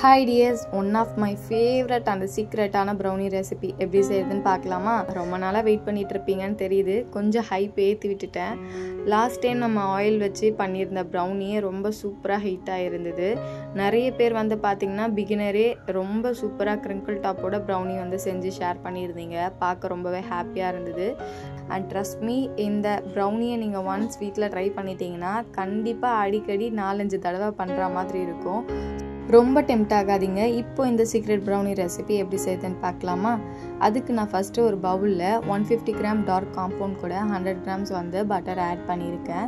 Hi dears, one of my favorite and secret brownie recipe எப்படி செய்யறதுன்னு பார்க்கலாமா? ரொம்ப நாளா வெயிட் பண்ணிட்டு இருப்பீங்கன்னு தெரியுது. கொஞ்சம் ஹைப் ஏத்தி விட்டுட்டேன். லாஸ்ட் டைம் நம்ம ஆயில் வச்சு பண்ணியிருந்த ப்ரௌனியே ரொம்ப சூப்பரா ஹீட் ஆயிருந்தது. நிறைய பேர் பாத்தீங்கன்னா பிகினரே ரொம்ப சூப்பரா கிரிங்கிள் டாப்போட ப்ரௌனி செஞ்சு ஷேர் பண்ணியிருந்தீங்க. பார்க்க ரொம்பவே ஹாப்பியா இருந்தது. அண்ட் ட்ரஸ்ட் மீ, இந்த ப்ரௌனியை நீங்கள் ஒன்ஸ் வீட்டில் ட்ரை பண்ணிட்டீங்கன்னா கண்டிப்பாக அடிக்கடி 4-5 தடவை பண்ணுற மாதிரி இருக்கும். ரொம்ப டெம்ப்ட் ஆகாதீங்க. இப்போ இந்த சீக்ரெட் ப்ரௌனி ரெசிபி எப்படி செய்யுதுன்னு பார்க்கலாமா? அதுக்கு நான் ஃபஸ்ட்டு ஒரு பவுலில் 150 கிராம் டார்க் காம்பவுண்ட் கூட 100 கிராம்ஸ் பட்டர் ஆட் பண்ணியிருக்கேன்.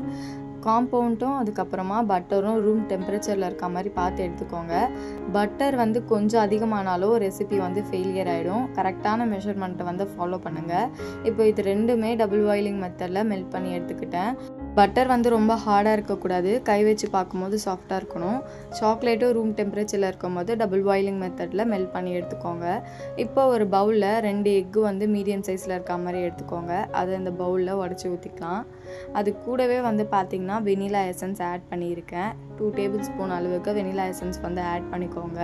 காம்பவுண்டும் அதுக்கப்புறமா பட்டரும் ரூம் டெம்பரேச்சரில் இருக்க மாதிரி பார்த்து எடுத்துக்கோங்க. பட்டர் கொஞ்சம் அதிகமானாலும் ரெசிபி ஃபெயிலியர் ஆகிடும். கரெக்டான மெஷர்மெண்ட்டை ஃபாலோ பண்ணுங்கள். இப்போ இது ரெண்டுமே டபுள் பாயிலிங் மெத்தடில் மெல்ட் பண்ணி எடுத்துக்கிட்டேன். பட்டர் ரொம்ப ஹார்டாக இருக்கக்கூடாது, கை வச்சு பார்க்கும்போது சாஃப்டாக இருக்கணும். சாக்லேட்டும் ரூம் டெம்பரேச்சரில் இருக்கும்போது டபுள் பாயிலிங் மெத்தடில் மெல்ட் பண்ணி எடுத்துக்கோங்க. இப்போ ஒரு பவுலில் 2 எக்கு மீடியம் சைஸில் இருக்க மாதிரி எடுத்துக்கோங்க. அதை இந்த பவுலில் உடச்சி ஊற்றிக்கலாம். அது கூடவே பார்த்திங்கன்னா வெனிலா எசன்ஸ் ஆட் பண்ணியிருக்கேன். 2 டேபிள் ஸ்பூன் அளவுக்கு வெனிலா எசன்ஸ் ஆட் பண்ணிக்கோங்க.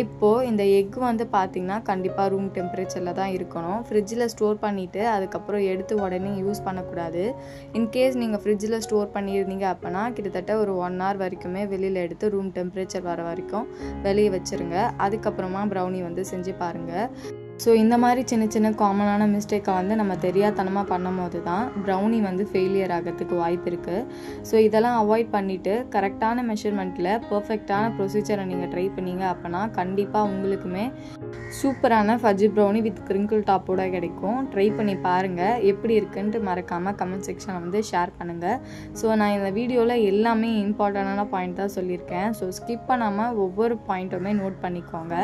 இப்போது இந்த எக்கு பார்த்திங்கன்னா கண்டிப்பாக ரூம் டெம்பரேச்சரில் தான் இருக்கணும். ஃப்ரிட்ஜில் ஸ்டோர் பண்ணிவிட்டு அதுக்கப்புறம் எடுத்து உடனே யூஸ் பண்ணக்கூடாது. இன்கேஸ் நீங்கள் ஃப்ரிட்ஜில் ஸ்டோர் பண்ணியிருந்தீங்க அப்படின்னா கிட்டத்தட்ட ஒரு 1 hour வரைக்குமே வெளியில் எடுத்து ரூம் டெம்பரேச்சர் வர வரைக்கும் வெளியே வச்சுருங்க. அதுக்கப்புறமா ப்ரௌனி செஞ்சு பாருங்கள். ஸோ இந்த மாதிரி சின்ன சின்ன காமனான மிஸ்டேக்கை நம்ம தெரியாதனமாக பண்ணும் போது தான் ப்ரௌனி ஃபெயிலியர் ஆகிறதுக்கு வாய்ப்பு இருக்குது. ஸோ இதெல்லாம் அவாய்ட் பண்ணிவிட்டு கரெக்டான மெஷர்மெண்ட்டில் பர்ஃபெக்டான ப்ரொசீஜரை நீங்கள் ட்ரை பண்ணீங்க அப்படின்னா கண்டிப்பாக உங்களுக்குமே சூப்பரான ஃபஜ்ஜி ப்ரௌனி வித் கிரிங்கிள் டாப்போட கிடைக்கும். ட்ரை பண்ணி பாருங்கள். எப்படி இருக்குன்ட்டு மறக்காமல் கமெண்ட் செக்ஷனை ஷேர் பண்ணுங்கள். ஸோ நான் இந்த வீடியோவில் எல்லாமே இம்பார்ட்டண்டான பாயிண்ட் தான் சொல்லியிருக்கேன். ஸோ ஸ்கிப் பண்ணாமல் ஒவ்வொரு பாயிண்ட்டுமே நோட் பண்ணிக்கோங்க.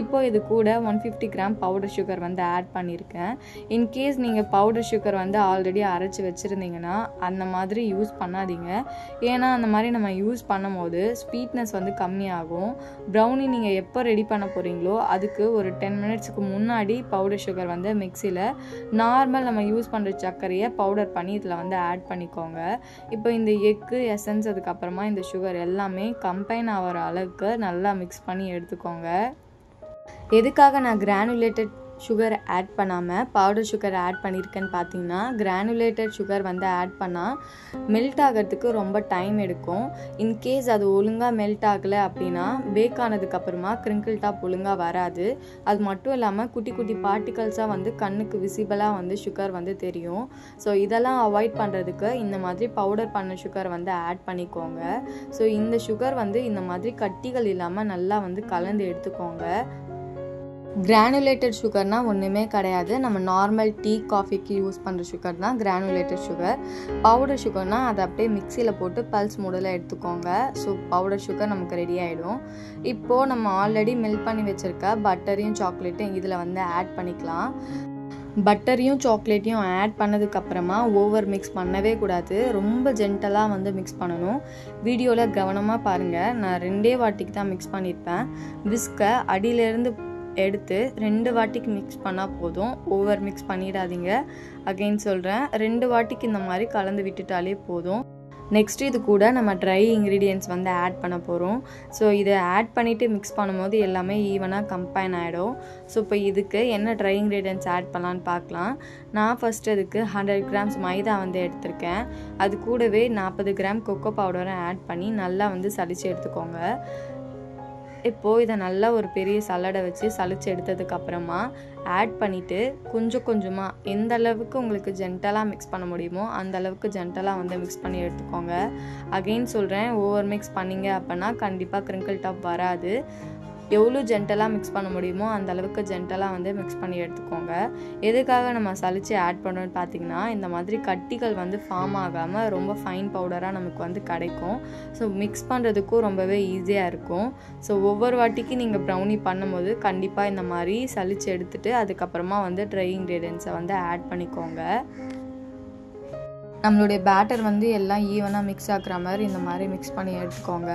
இப்போது இது கூட 150 கிராம் பவுடர் சுகர் ஆட் பண்ணியிருக்கேன். இன்கேஸ் நீங்கள் பவுடர் சுகர் ஆல்ரெடி அரைச்சி வச்சுருந்தீங்கன்னா அந்த மாதிரி யூஸ் பண்ணாதீங்க. ஏன்னா அந்த மாதிரி நம்ம யூஸ் பண்ணும் போது ஸ்வீட்னஸ் கம்மியாகும். ப்ரௌனி நீங்கள் எப்போ ரெடி பண்ண போகிறீங்களோ அதுக்கு ஒரு 10 மினிட்ஸுக்கு முன்னாடி பவுடர் சுகர் மிக்சியில் நார்மல் நம்ம யூஸ் பண்ணுற சர்க்கரையை பவுடர் பண்ணி இதில் ஆட் பண்ணிக்கோங்க. இப்போ இந்த எக்கு எசன்ஸ் அதுக்கப்புறமா இந்த சுகர் எல்லாமே கம்பைன் ஆகிற அளவுக்கு நல்லா மிக்ஸ் பண்ணி எடுத்துக்கோங்க. எதுக்காக நான் கிரானுலேட்டட் சுகர் ஆட் பண்ணாமல் பவுடர் சுகர் ஆட் பண்ணியிருக்கேன்னு பார்த்தீங்கன்னா, கிரானுலேட்டட் சுகர் ஆட் பண்ணால் மெல்ட் ஆகிறதுக்கு ரொம்ப டைம் எடுக்கும். இன்கேஸ் அது ஒழுங்காக மெல்ட் ஆகலை அப்படின்னா பேக் ஆனதுக்கப்புறமா கிரிங்கிள் டாப் ஒழுங்காக வராது. அது மட்டும் இல்லாமல் குட்டி குட்டி பார்ட்டிகல்ஸாக கண்ணுக்கு விசிபிளாக சுகர் தெரியும். ஸோ இதெல்லாம் அவாய்ட் பண்ணுறதுக்கு இந்த மாதிரி பவுடர் பண்ண சுகர் ஆட் பண்ணிக்கோங்க. ஸோ இந்த சுகர் இந்த மாதிரி கட்டிகள் இல்லாமல் நல்லா கலந்து எடுத்துக்கோங்க. கிரானுலேட்டட் சுகர்னால் ஒன்றுமே கிடையாது. நம்ம நார்மல் டீ காஃபிக்கு யூஸ் பண்ணுற சுகர் தான் கிரானுலேட்டட் சுகர். பவுடர் சுகர்னால் அதை அப்படியே மிக்சியில் போட்டு பல்ஸ் மூடில் எடுத்துக்கோங்க. ஸோ பவுடர் சுகர் நமக்கு ரெடி ஆகிடும். இப்போது நம்ம ஆல்ரெடி மெல்ட் பண்ணி வச்சுருக்க பட்டரையும் சாக்லேட்டையும் இதில் ஆட் பண்ணிக்கலாம். பட்டரையும் சாக்லேட்டையும் ஆட் பண்ணதுக்கப்புறமா ஓவர் மிக்ஸ் பண்ணவே கூடாது. ரொம்ப ஜென்டலாக மிக்ஸ் பண்ணணும். வீடியோவில் கவனமாக பாருங்கள். நான் 2 வாட்டிக்கு தான் மிக்ஸ் பண்ணியிருப்பேன். விஸ்கை அடியிலேருந்து எடுத்து 2 வாட்டிக்கு மிக்ஸ் பண்ணால் போதும். ஓவர் மிக்ஸ் பண்ணிடாதீங்க. அகைன் சொல்கிறேன், 2 வாட்டிக்கு இந்த மாதிரி கலந்து விட்டுட்டாலே போதும். நெக்ஸ்ட்டு இது கூட நம்ம ட்ரை இன்க்ரீடியன்ட்ஸ் ஆட் பண்ண போகிறோம். ஸோ இதை ஆட் பண்ணிவிட்டு மிக்ஸ் பண்ணும்போது எல்லாமே ஈவனாக கம்பைன் ஆகிடும். ஸோ இப்போ இதுக்கு என்ன ட்ரை இன்க்ரீடியன்ட்ஸ் ஆட் பண்ணலான்னு பார்க்கலாம். நான் ஃபஸ்ட்டு அதுக்கு 100 கிராம்ஸ் மைதா எடுத்திருக்கேன். அது கூடவே 40 கிராம் கொக்கோ பவுடரை ஆட் பண்ணி நல்லா சலிச்சு எடுத்துக்கோங்க. இப்போது இதை நல்லா ஒரு பெரிய சல்லடை வச்சு சலிச்சு எடுத்ததுக்கப்புறமா ஆட் பண்ணிவிட்டு கொஞ்சம் கொஞ்சமாக எந்த அளவுக்கு உங்களுக்கு ஜென்டலாக மிக்ஸ் பண்ண முடியுமோ அந்த அளவுக்கு ஜென்டலாக மிக்ஸ் பண்ணி எடுத்துக்கோங்க. அகெயின் சொல்கிறேன், ஓவர் மிக்ஸ் பண்ணிங்க அப்படின்னா கண்டிப்பாக கிரிங்கிள் டாப் வராது. எவ்வளோ ஜென்டலாக மிக்ஸ் பண்ண முடியுமோ அந்த அளவுக்கு ஜென்டலாக மிக்ஸ் பண்ணி எடுத்துக்கோங்க. எதுக்காக நம்ம சலிச்சு ஆட் பண்ணோன்னு பார்த்தீங்கன்னா இந்த மாதிரி கட்டிகள் ஃபார்ம் ஆகாமல் ரொம்ப ஃபைன் பவுடராக நமக்கு கிடைக்கும். ஸோ மிக்ஸ் பண்ணுறதுக்கும் ரொம்பவே ஈஸியாக இருக்கும். ஸோ ஒவ்வொரு வாட்டிக்கு நீங்கள் ப்ரௌனி பண்ணும்போது கண்டிப்பாக இந்த மாதிரி சலிச்சு எடுத்துகிட்டு அதுக்கப்புறமா ட்ரை இன்க்ரீடியன்ட்ஸை ஆட் பண்ணிக்கோங்க. நம்மளுடைய பேட்டர் எல்லாம் ஈவனாக மிக்ஸ் ஆகிற மாதிரி இந்த மாதிரி மிக்ஸ் பண்ணி எடுத்துக்கோங்க.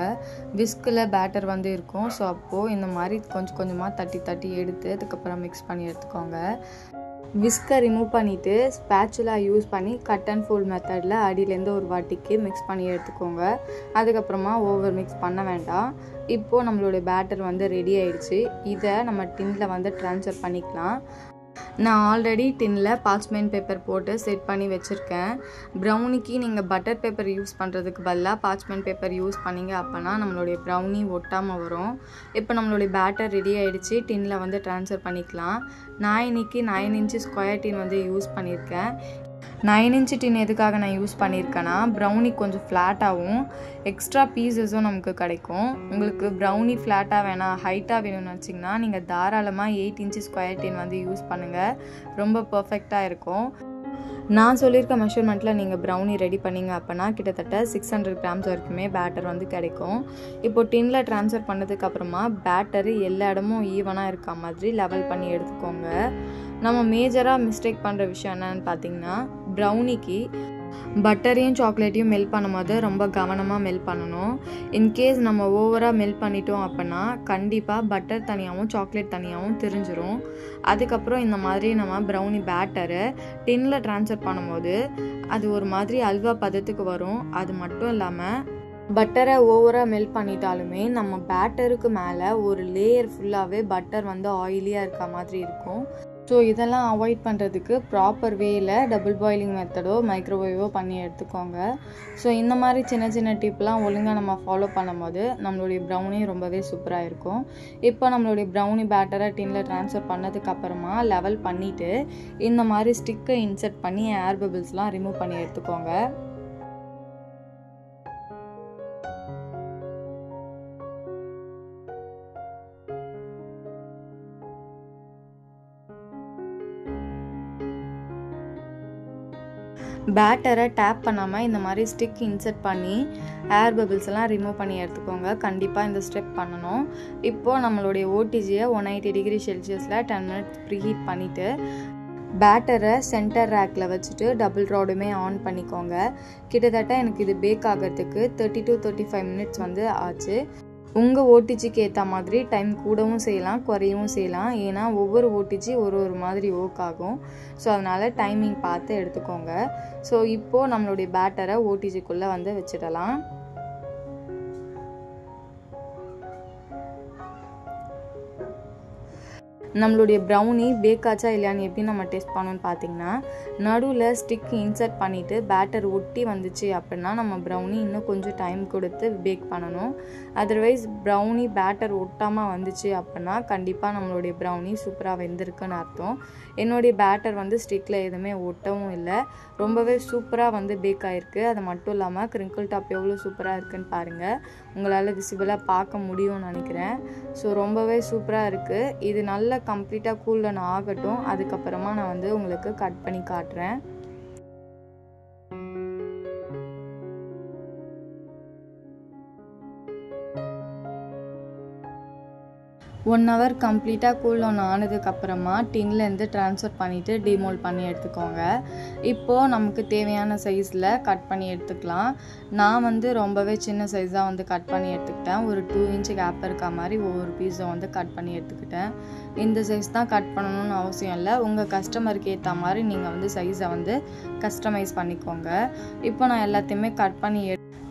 விஸ்கில் பேட்டர் இருக்கும். ஸோ அப்போது இந்த மாதிரி கொஞ்சம் கொஞ்சமாக தட்டி தட்டி எடுத்து அதுக்கப்புறம் மிக்ஸ் பண்ணி எடுத்துக்கோங்க. விஸ்கை ரிமூவ் பண்ணிவிட்டு ஸ்பேச்சுலா யூஸ் பண்ணி கட் அண்ட் ஃபோல்ட் மெத்தடில் அடியிலேருந்து ஒரு வாட்டிக்கு மிக்ஸ் பண்ணி எடுத்துக்கோங்க. அதுக்கப்புறமா ஓவர் மிக்ஸ் பண்ண வேண்டாம். இப்போது நம்மளுடைய பேட்டர் வந்து ரெடி ஆயிடுச்சு. இதை நம்ம டின்னில் வந்து ட்ரான்ஸ்ஃபர் பண்ணிக்கலாம். நான் ஆல்ரெடி டின்னில் பார்ச்மெண்ட் பேப்பர் போட்டு செட் பண்ணி வச்சுருக்கேன். ப்ரௌனிக்கு நீங்கள் பட்டர் பேப்பர் யூஸ் பண்ணுறதுக்கு பதிலாக பார்ச்மெண்ட் பேப்பர் யூஸ் பண்ணிங்க அப்படின்னா நம்மளுடைய ப்ரௌனி ஒட்டாமல் வரும். இப்போ நம்மளுடைய பேட்டர் ரெடி ஆகிடுச்சு. டின்னில் வந்து ட்ரான்ஸ்ஃபர் பண்ணிக்கலாம். நான் இன்றைக்கி 9 இன்ச்சு ஸ்கொயர் டின் வந்து யூஸ் பண்ணியிருக்கேன். 9 இன்ச்சு டின் எதுக்காக நான் யூஸ் பண்ணியிருக்கேன்னா ப்ரௌனி கொஞ்சம் ஃப்ளாட்டாகவும் எக்ஸ்ட்ரா பீசஸும் நமக்கு கிடைக்கும். உங்களுக்கு ப்ரௌனி ஃப்ளாட்டாக வேணாம், ஹைட்டாக வேணும்னு வச்சிங்கன்னா நீங்கள் தாராளமாக 8 இன்ச்சு ஸ்கொயர் டின் வந்து யூஸ் பண்ணுங்கள். ரொம்ப பர்ஃபெக்டாக இருக்கும். நான் சொல்லியிருக்க மெஷர்மெண்ட்டில் நீங்கள் ப்ரௌனி ரெடி பண்ணிங்க அப்படின்னா கிட்டத்தட்ட 600 கிராம்ஸ் வரைக்குமே பேட்டர் வந்து கிடைக்கும். இப்போது டின்னில் ட்ரான்ஸ்ஃபர் பண்ணதுக்கப்புறமா பேட்டரு எல்லா இடமும் ஈவனாக இருக்க மாதிரி லெவல் பண்ணி எடுத்துக்கோங்க. நம்ம மேஜராக மிஸ்டேக் பண்ணுற விஷயம் என்னென்னு பார்த்தீங்கன்னா ப்ரௌனிக்கு பட்டரையும் சாக்லேட்டையும் மெல்ட் பண்ணும்போது ரொம்ப கவனமாக மெல்ட் பண்ணணும். இன்கேஸ் நம்ம ஓவராக மெல்ட் பண்ணிட்டோம் அப்படின்னா கண்டிப்பாக பட்டர் தனியாகவும் சாக்லேட் தனியாகவும் தெரிஞ்சிடும். அதுக்கப்புறம் இந்த மாதிரி நம்ம ப்ரௌனி பேட்டரை டின்னில் ட்ரான்ஸ்ஃபர் பண்ணும்போது அது ஒரு மாதிரி அல்வா பதத்துக்கு வரும். அது மட்டும் இல்லாமல் பட்டரை ஓவராக மெல்ட் பண்ணிட்டாலுமே நம்ம பேட்டருக்கு மேலே ஒரு லேயர் ஃபுல்லாகவே பட்டர் வந்து ஆயிலியாக இருக்க மாதிரி இருக்கும். ஸோ இதெல்லாம் அவாய்ட் பண்ணுறதுக்கு ப்ராப்பர் வேயில் டபுள் பாயிலிங் மெத்தடோ மைக்ரோவேவோ பண்ணி எடுத்துக்கோங்க. ஸோ இந்த மாதிரி சின்ன சின்ன டிப்லாம் ஒழுங்காக நம்ம ஃபாலோ பண்ணும்போது நம்மளுடைய ப்ரௌனி ரொம்பவே சூப்பராக இருக்கும். இப்போ நம்மளுடைய ப்ரௌனி பேட்டரை டின்னில் ட்ரான்ஸ்ஃபர் பண்ணதுக்கப்புறமா லெவல் பண்ணிவிட்டு இந்த மாதிரி ஸ்டிக்கை இன்சர்ட் பண்ணி ஏர் பபிள்ஸ்லாம் ரிமூவ் பண்ணி எடுத்துக்கோங்க. பேட்டரை டேப் பண்ணாமல் இந்த மாதிரி ஸ்டிக் இன்சர்ட் பண்ணி ஏர் பபிள்ஸ் எல்லாம் ரிமூவ் பண்ணி எடுத்துக்கோங்க. கண்டிப்பாக இந்த ஸ்டெப் பண்ணணும். இப்போது நம்மளுடைய ஓடிஜியை 180 டிகிரி செல்சியஸில் 10 மினிட்ஸ் ப்ரீஹீட் பண்ணிவிட்டு பேட்டரை சென்டர் ரேக்கில் வச்சுட்டு டபுள் ராடுமே ஆன் பண்ணிக்கோங்க. கிட்டத்தட்ட எனக்கு இது பேக் ஆகிறதுக்கு 30 to 35 மினிட்ஸ் வந்து ஆச்சு. உங்கள் ஓடிஜிக்கு ஏற்ற மாதிரி டைம் கூடவும் செய்யலாம், குறையவும் செய்யலாம். ஏன்னா ஒவ்வொரு ஓடிஜி ஒரு மாதிரி ஒர்க் ஆகும். ஸோ அதனால் டைமிங் பார்த்து எடுத்துக்கோங்க. ஸோ இப்போது நம்மளுடைய பேட்டரை ஓடிஜிக்குள்ளே வந்து வச்சிடலாம். நம்மளுடைய ப்ரௌனி பேக் ஆச்சா இல்லையான்னு எப்படி நம்ம டெஸ்ட் பண்ணணும்னு பார்த்தீங்கன்னா நடுவில் ஸ்டிக் இன்சர்ட் பண்ணிவிட்டு பேட்டர் ஒட்டி வந்துச்சு அப்படின்னா நம்ம ப்ரௌனி இன்னும் கொஞ்சம் டைம் கொடுத்து பேக் பண்ணணும். அதர்வைஸ் ப்ரௌனி பேட்டர் ஒட்டாமல் வந்துச்சு அப்படின்னா கண்டிப்பாக நம்மளுடைய ப்ரௌனி சூப்பராக வெந்திருக்குன்னு அர்த்தம். என்னுடைய பேட்டர் வந்து ஸ்டிக்கில் எதுவுமே ஒட்டவும் இல்லை, ரொம்பவே சூப்பராக வந்து பேக் ஆகிருக்கு. அது மட்டும் இல்லாமல் கிரிங்கிள் டாப் எவ்வளோ சூப்பராக இருக்குன்னு பாருங்கள். உங்களால் விசிபிளாக பார்க்க முடியும்னு நினைக்கிறேன். ஸோ ரொம்பவே சூப்பராக இருக்குது. இது நல்ல கம்ப்ளீட்டாக கூல் டவுன் ஆகட்டும். அதுக்கப்புறமா நான் வந்து உங்களுக்கு கட் பண்ணி காட்டுறேன். ஒன் ஹவர் கம்ப்ளீட்டாக கூல் டவுன் ஆனதுக்கப்புறமா டின்லேருந்து ட்ரான்ஸ்ஃபர் பண்ணிவிட்டு டிமோல்ட் பண்ணி எடுத்துக்கோங்க. இப்போது நமக்கு தேவையான சைஸில் கட் பண்ணி எடுத்துக்கலாம். நான் வந்து ரொம்பவே சின்ன சைஸாக வந்து கட் பண்ணி எடுத்துக்கிட்டேன். ஒரு 2 இன்ச்சு கேப் இருக்க மாதிரி ஒவ்வொரு பீஸை வந்து கட் பண்ணி எடுத்துக்கிட்டேன். இந்த சைஸ் தான் கட் பண்ணணும்னு அவசியம் இல்லை. உங்கள் கஸ்டமருக்கு ஏற்ற மாதிரி நீங்கள் வந்து சைஸை வந்து கஸ்டமைஸ் பண்ணிக்கோங்க. இப்போ நான் எல்லாத்தையுமே கட் பண்ணி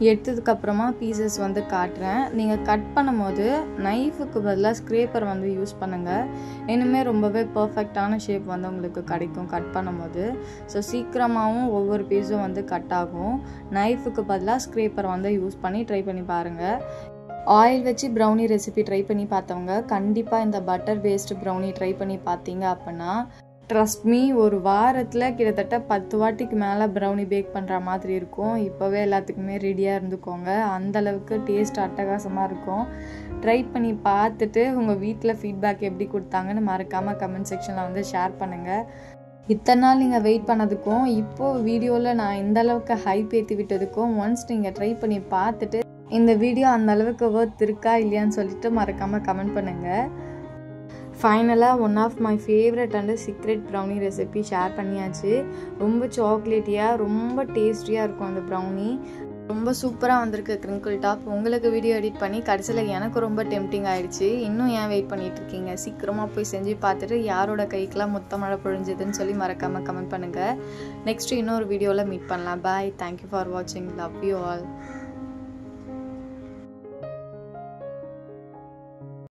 எடுத்ததுக்கப்புறமா பீசஸ் வந்து காட்டுறேன். நீங்கள் கட் பண்ணும்போது நைஃபுக்கு பதிலாக ஸ்க்ரேப்பர் வந்து யூஸ் பண்ணுங்கள். இனிமேல் ரொம்பவே பர்ஃபெக்டான ஷேப் வந்து உங்களுக்கு கிடைக்கும் கட் பண்ணும்போது. ஸோ சீக்கிரமாகவும் ஒவ்வொரு பீஸும் வந்து கட் ஆகும். நைஃபுக்கு பதிலாக ஸ்க்ரேப்பர் வந்து யூஸ் பண்ணி ட்ரை பண்ணி பாருங்கள். ஆயில் வச்சு ப்ரௌனி ரெசிபி ட்ரை பண்ணி பார்த்தவங்க கண்டிப்பாக இந்த பட்டர் பேஸ்டு ப்ரௌனி ட்ரை பண்ணி பார்த்தீங்க அப்படின்னா ட்ரஸ்ட் மீ ஒரு வாரத்தில் கிட்டத்தட்ட 10 வாட்டிக்கு மேலே ப்ரௌனி பேக் பண்ணுற மாதிரி இருக்கும். இப்போவே எல்லாத்துக்குமே ரெடியாக இருந்துக்கோங்க. அந்தளவுக்கு டேஸ்ட் அட்டகாசமாக இருக்கும். ட்ரை பண்ணி பார்த்துட்டு உங்கள் வீட்டில் ஃபீட்பேக் எப்படி கொடுத்தாங்கன்னு மறக்காமல் கமெண்ட் செக்ஷனில் வந்து ஷேர் பண்ணுங்கள். இத்தனை நாள் நீங்கள் வெயிட் பண்ணதுக்கும் இப்போது வீடியோவில் நான் இந்தளவுக்கு ஹைப் ஏற்றி விட்டதுக்கும் ஒன்ஸ் நீங்கள் ட்ரை பண்ணி பார்த்துட்டு இந்த வீடியோ அந்தளவுக்கு ஒர்த் இருக்கா இல்லையான்னு சொல்லிட்டு மறக்காமல் கமெண்ட் பண்ணுங்கள். ஃபைனலாக one of my favourite and secret brownie recipe share பண்ணியாச்சு. ரொம்ப சாக்லேட்டியாக ரொம்ப டேஸ்டியாக இருக்கும் அந்த ப்ரௌனி. ரொம்ப சூப்பராக வந்திருக்கு கிரிங்கிள் டாப். உங்களுக்கு வீடியோ எடிட் பண்ணி கடைசியில் எனக்கு ரொம்ப டெம்டிங் ஆகிடுச்சு. இன்னும் ஏன் வெயிட் பண்ணிகிட்டு இருக்கீங்க? சீக்கிரமாக போய் செஞ்சு பார்த்துட்டு யாரோட கைக்கெலாம் மொத்த மழை பொழிஞ்சதுன்னு சொல்லி மறக்காமல் கமெண்ட் பண்ணுங்கள். நெக்ஸ்ட்டு இன்னொரு வீடியோவில் மீட் பண்ணலாம். பாய். தேங்க்யூ ஃபார் வாட்சிங். Love you all.